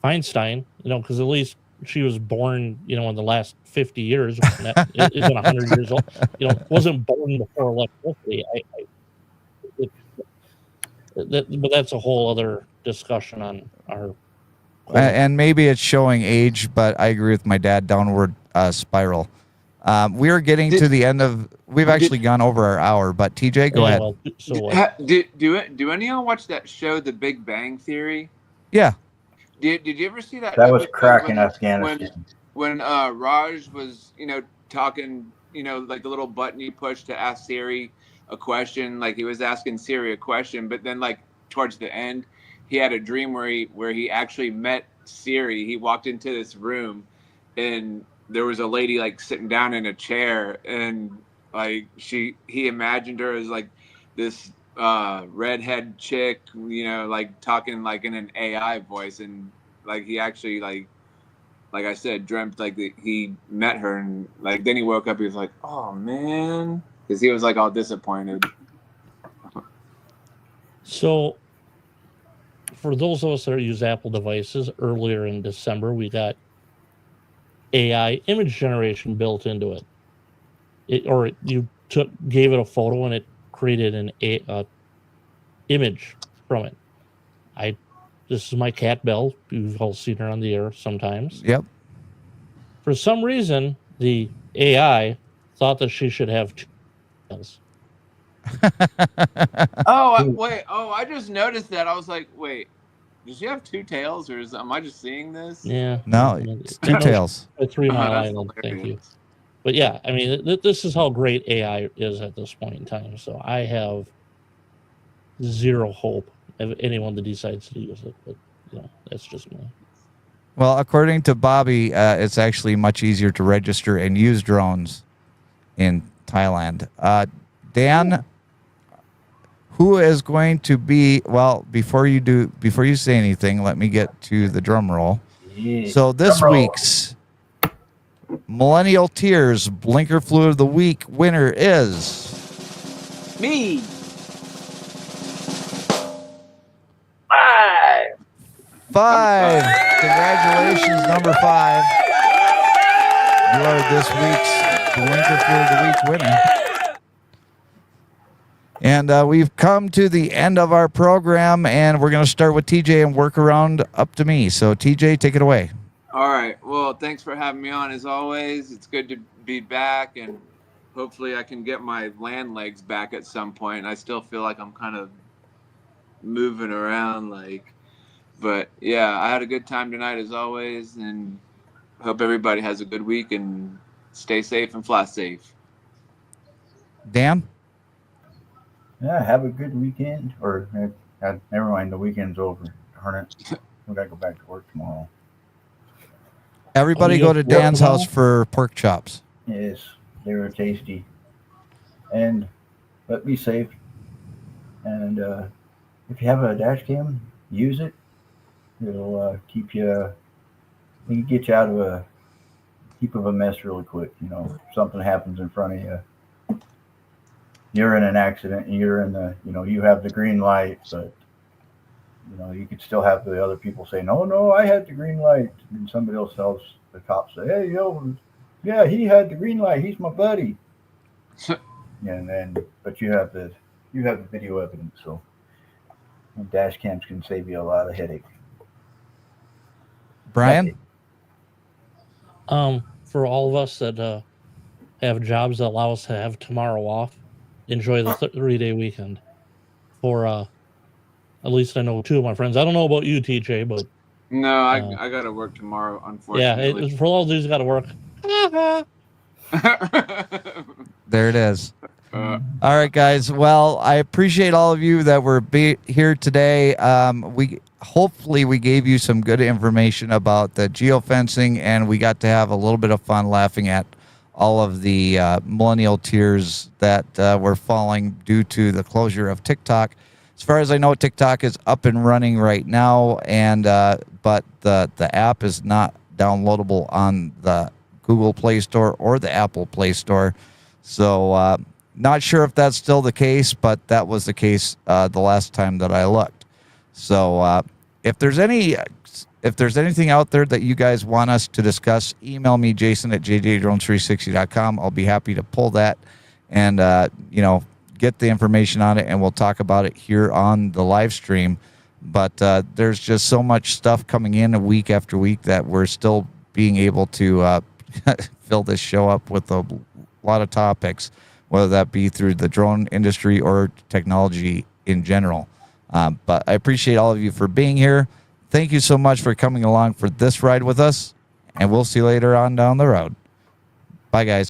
Feinstein, because at least she was born, in the last 50 years. That isn't 100 years old. Wasn't born before electricity. But that's a whole other discussion on our. And maybe it's showing age, but I agree with my dad. Downward spiral. We are getting to the end of. We've actually gone over our hour, but TJ, go ahead. Well, Do any of y'all watch that show, The Big Bang Theory? Yeah. Did you ever see that? That was crack in Afghanistan. When Raj was, talking, like the little button you push to ask Siri a question, like he was asking Siri a question, but then like towards the end, he had a dream where he actually met Siri. He walked into this room, and there was a lady like sitting down in a chair, and like he imagined her as like this redhead chick, like talking like in an AI voice, and like he actually like I said, dreamt like he met her, and like then he woke up, he was like, oh man, because he was like all disappointed. So for those of us that use Apple devices, earlier in December we got AI image generation built into it. You gave it a photo and it created an image from it. This is my cat Belle. You've all seen her on the air sometimes. Yep. For some reason, the AI thought that she should have 2 tails. I just noticed that. I was like, wait, does she have 2 tails, or am I just seeing this? Yeah. No, it's 2 tails. A 3 Mile Island. Thank you. But yeah, I mean, this is how great AI is at this point in time. So I have zero hope of anyone that decides to use it. But that's just me. Well, according to Bobby, it's actually much easier to register and use drones in Thailand. Dan, who is going to be? Well, before you say anything, let me get to the drum roll. Yeah. So this week's Millennial Tears Blinker Fluid of the Week winner is me. 5. Congratulations, number 5. You are this week's Winker for the Week winner. And we've come to the end of our program, and we're going to start with TJ and work around up to me. So, TJ, take it away. All right. Well, thanks for having me on as always. It's good to be back, and hopefully I can get my land legs back at some point. I still feel like I'm kind of moving around, but yeah, I had a good time tonight as always, and hope everybody has a good week and stay safe and fly safe. Dan? Yeah, have a good weekend. Or never mind, the weekend's over. Darn it. We gotta go back to work tomorrow. Everybody go to Dan's house for pork chops. Yes, they were tasty. And but be safe. And if you have a dash cam, use it. It'll keep you. It can get you out of a heap of a mess really quick. You know, if something happens in front of you. You're in an accident, and you're in the, you have the green light, but, you could still have the other people say, no, I had the green light. And somebody else tells the cops, say, hey, yeah, he had the green light. He's my buddy. But you have the video evidence. So dash cams can save you a lot of headache. Brian? For all of us that have jobs that allow us to have tomorrow off, enjoy the 3-day weekend. For at least I know 2 of my friends. I don't know about you, TJ, but no, I got to work tomorrow, unfortunately. Yeah, for all these got to work. There it is. All right, guys. Well, I appreciate all of you that were here today. Hopefully we gave you some good information about the geofencing, and we got to have a little bit of fun laughing at all of the millennial tears that were falling due to the closure of TikTok. As far as I know, TikTok is up and running right now, and but the app is not downloadable on the Google Play Store or the Apple Play Store. So not sure if that's still the case, but that was the case the last time that I looked. So if there's anything out there that you guys want us to discuss, email me, Jason at JJDrones360.com. I'll be happy to pull that and, get the information on it, and we'll talk about it here on the live stream. But there's just so much stuff coming in week after week that we're still being able to fill this show up with a lot of topics, whether that be through the drone industry or technology in general. But I appreciate all of you for being here. Thank you so much for coming along for this ride with us, and we'll see you later on down the road. Bye, guys.